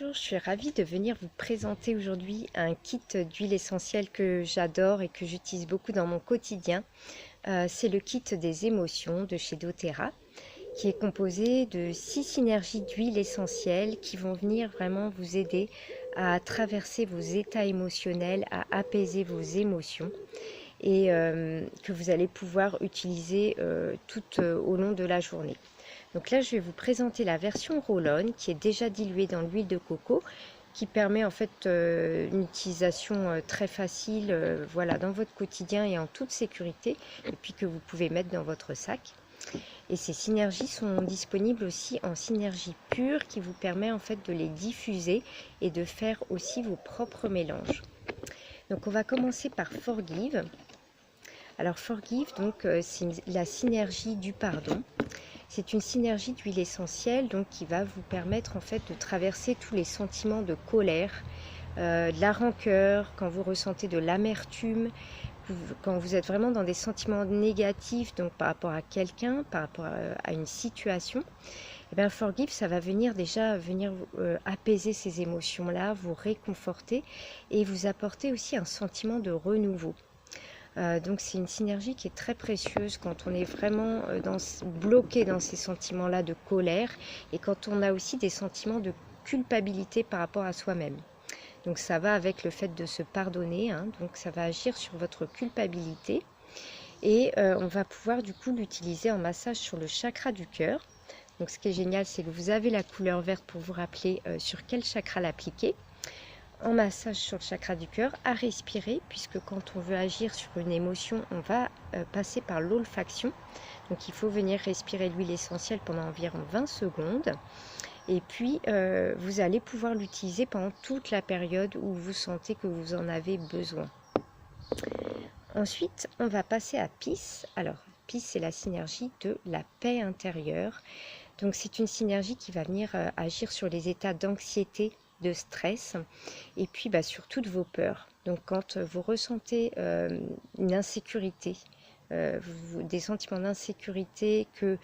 Bonjour, je suis ravie de venir vous présenter aujourd'hui un kit d'huile essentielle que j'adore et que j'utilise beaucoup dans mon quotidien. C'est le kit des émotions de chez doTERRA qui est composé de 6 synergies d'huile essentielle qui vont venir vraiment vous aider à traverser vos états émotionnels, à apaiser vos émotions et que vous allez pouvoir utiliser tout au long de la journée. Donc là, je vais vous présenter la version roll-on qui est déjà diluée dans l'huile de coco, qui permet en fait une utilisation très facile voilà, dans votre quotidien et en toute sécurité, et puis que vous pouvez mettre dans votre sac. Et ces synergies sont disponibles aussi en synergie pure qui vous permet en fait de les diffuser et de faire aussi vos propres mélanges. Donc on va commencer par Forgive. Alors Forgive, donc c'est la synergie du pardon. C'est une synergie d'huile essentielle donc, qui va vous permettre en fait de traverser tous les sentiments de colère, de la rancœur, quand vous ressentez de l'amertume, quand vous êtes vraiment dans des sentiments négatifs donc par rapport à quelqu'un, par rapport à une situation. Et bien Forgive, ça va venir apaiser ces émotions-là, vous réconforter et vous apporter aussi un sentiment de renouveau. Donc c'est une synergie qui est très précieuse quand on est vraiment bloqué dans ces sentiments-là de colère et quand on a aussi des sentiments de culpabilité par rapport à soi-même. Donc ça va avec le fait de se pardonner, donc ça va agir sur votre culpabilité et on va pouvoir du coup l'utiliser en massage sur le chakra du cœur. Donc ce qui est génial, c'est que vous avez la couleur verte pour vous rappeler sur quel chakra l'appliquer. En massage sur le chakra du cœur, à respirer, puisque quand on veut agir sur une émotion, on va passer par l'olfaction. Donc il faut venir respirer l'huile essentielle pendant environ 20 secondes. Et puis, vous allez pouvoir l'utiliser pendant toute la période où vous sentez que vous en avez besoin. Ensuite, on va passer à Peace. Alors, Peace, c'est la synergie de la paix intérieure. Donc c'est une synergie qui va venir agir sur les états d'anxiété, de stress et puis sur toutes vos peurs. Donc quand vous ressentez une insécurité, des sentiments d'insécurité, que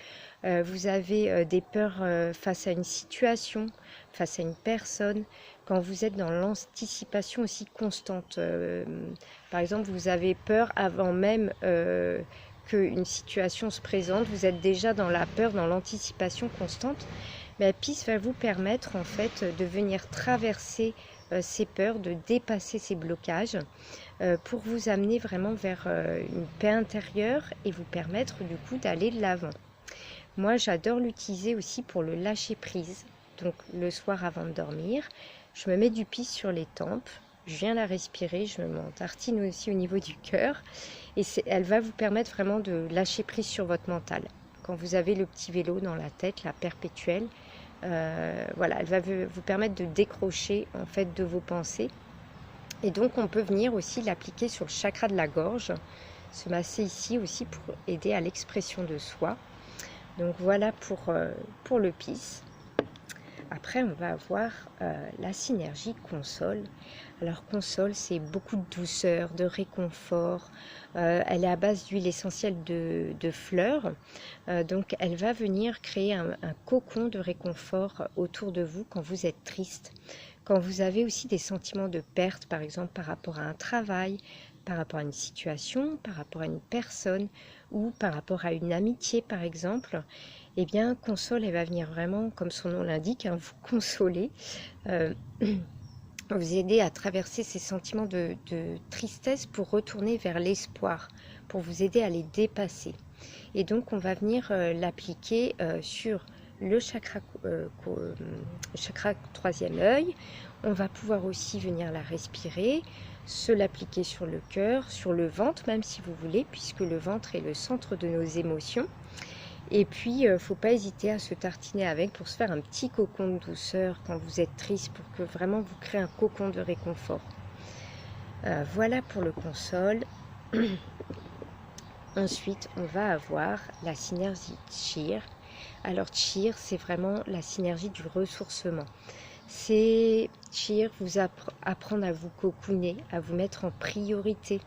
vous avez des peurs face à une situation, face à une personne, quand vous êtes dans l'anticipation aussi constante, par exemple vous avez peur avant même qu'une situation se présente, vous êtes déjà dans la peur, dans l'anticipation constante. Peace va vous permettre en fait de venir traverser ces peurs, de dépasser ces blocages pour vous amener vraiment vers une paix intérieure et vous permettre du coup d'aller de l'avant. Moi j'adore l'utiliser aussi pour le lâcher prise. Donc le soir avant de dormir, je me mets du Peace sur les tempes, je viens la respirer, je me tartine aussi au niveau du cœur et elle va vous permettre vraiment de lâcher prise sur votre mental. Quand vous avez le petit vélo dans la tête, la perpétuelle, voilà, elle va vous permettre de décrocher en fait de vos pensées. Et donc on peut venir aussi l'appliquer sur le chakra de la gorge, se masser ici aussi pour aider à l'expression de soi. Donc voilà pour le Peace. Après, on va avoir la synergie console. Alors console, c'est beaucoup de douceur, de réconfort. Elle est à base d'huile essentielle de fleurs. Donc elle va venir créer un cocon de réconfort autour de vous quand vous êtes triste. Quand vous avez aussi des sentiments de perte, par exemple par rapport à un travail, par rapport à une situation, par rapport à une personne ou par rapport à une amitié par exemple, eh bien console, elle va venir vraiment, comme son nom l'indique, vous consoler, vous aider à traverser ces sentiments de tristesse pour retourner vers l'espoir, pour vous aider à les dépasser. Et donc on va venir l'appliquer sur le chakra troisième œil. On va pouvoir aussi venir la respirer, se l'appliquer sur le cœur, sur le ventre même si vous voulez, puisque le ventre est le centre de nos émotions. Et puis, il ne faut pas hésiter à se tartiner avec pour se faire un petit cocon de douceur quand vous êtes triste, pour que vraiment vous créez un cocon de réconfort. Voilà pour le console. Ensuite, on va avoir la synergie Cheer. Alors Cheer, c'est vraiment la synergie du ressourcement. C'est Cheer, vous apprendre à vous cocooner, à vous mettre en priorité,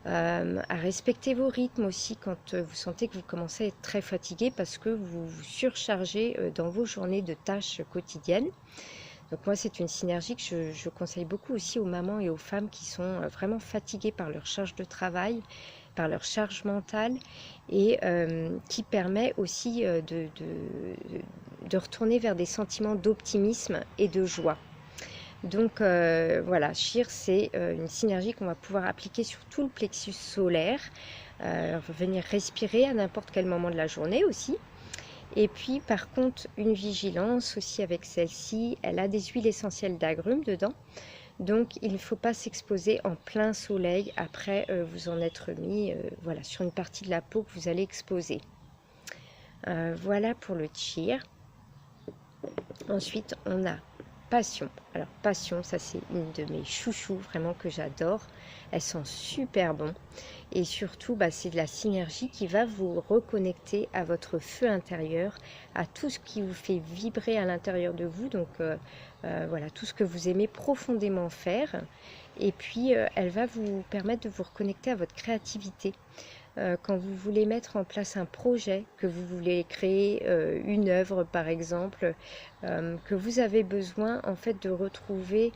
à respecter vos rythmes aussi quand vous sentez que vous commencez à être très fatigué parce que vous vous surchargez dans vos journées de tâches quotidiennes. Donc moi, c'est une synergie que je conseille beaucoup aussi aux mamans et aux femmes qui sont vraiment fatiguées par leur charge de travail, par leur charge mentale, et qui permet aussi de retourner vers des sentiments d'optimisme et de joie. Donc voilà, Shear, c'est une synergie qu'on va pouvoir appliquer sur tout le plexus solaire. On va venir respirer à n'importe quel moment de la journée aussi. Et puis par contre, une vigilance aussi avec celle-ci, elle a des huiles essentielles d'agrumes dedans. Donc il ne faut pas s'exposer en plein soleil après vous en être mis voilà, sur une partie de la peau que vous allez exposer. Voilà pour le Shear. Ensuite, on a Passion. Alors Passion, ça c'est une de mes chouchous vraiment que j'adore. Elles sont super bon et surtout c'est de la synergie qui va vous reconnecter à votre feu intérieur, à tout ce qui vous fait vibrer à l'intérieur de vous. Donc voilà, tout ce que vous aimez profondément faire. Et puis elle va vous permettre de vous reconnecter à votre créativité. Quand vous voulez mettre en place un projet, que vous voulez créer une œuvre par exemple, que vous avez besoin en fait de retrouver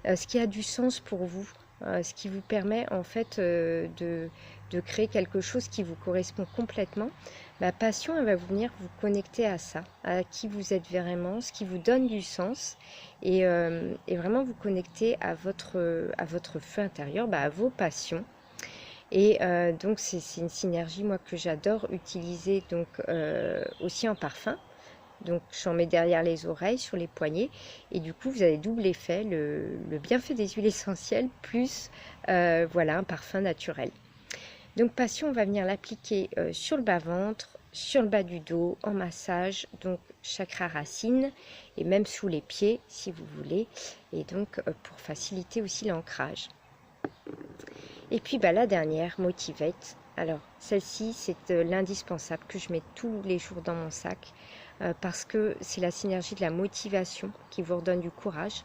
ce qui a du sens pour vous, ce qui vous permet en fait de créer quelque chose qui vous correspond complètement. La passion, elle va venir vous connecter à ça, à qui vous êtes vraiment, ce qui vous donne du sens, et vraiment vous connecter à votre feu intérieur, à vos passions. Et donc c'est une synergie moi que j'adore utiliser donc aussi en parfum. Donc j'en mets derrière les oreilles, sur les poignets, et du coup vous avez double effet, le bienfait des huiles essentielles plus voilà un parfum naturel. Donc Passion, on va venir l'appliquer sur le bas-ventre, sur le bas du dos, en massage, donc chakra racine, et même sous les pieds si vous voulez, et donc pour faciliter aussi l'ancrage. Et puis la dernière, Motivate. Alors celle-ci, c'est l'indispensable que je mets tous les jours dans mon sac parce que c'est la synergie de la motivation qui vous redonne du courage.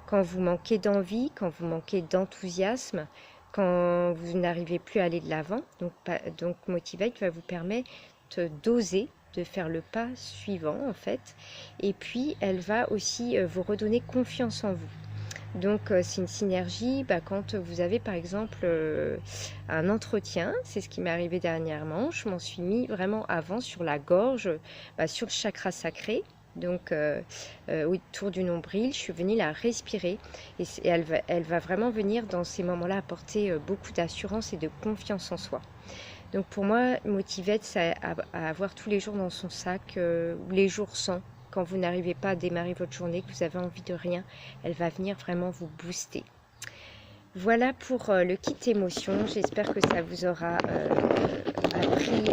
Quand vous manquez d'envie, quand vous manquez d'enthousiasme, quand vous n'arrivez plus à aller de l'avant, donc Motivate va vous permettre d'oser, de faire le pas suivant en fait. Et puis elle va aussi vous redonner confiance en vous. Donc c'est une synergie quand vous avez par exemple un entretien, c'est ce qui m'est arrivé dernièrement, je m'en suis mis vraiment avant sur la gorge, sur le chakra sacré, donc autour du nombril, je suis venue la respirer et elle va vraiment venir dans ces moments-là apporter beaucoup d'assurance et de confiance en soi. Donc pour moi, Motivate, c'est à avoir tous les jours dans son sac, ou les jours sans. Quand vous n'arrivez pas à démarrer votre journée, que vous avez envie de rien, elle va venir vraiment vous booster. Voilà pour le kit émotion. J'espère que ça vous aura appris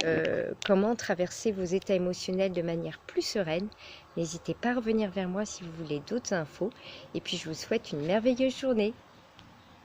comment traverser vos états émotionnels de manière plus sereine. N'hésitez pas à revenir vers moi si vous voulez d'autres infos. Et puis je vous souhaite une merveilleuse journée.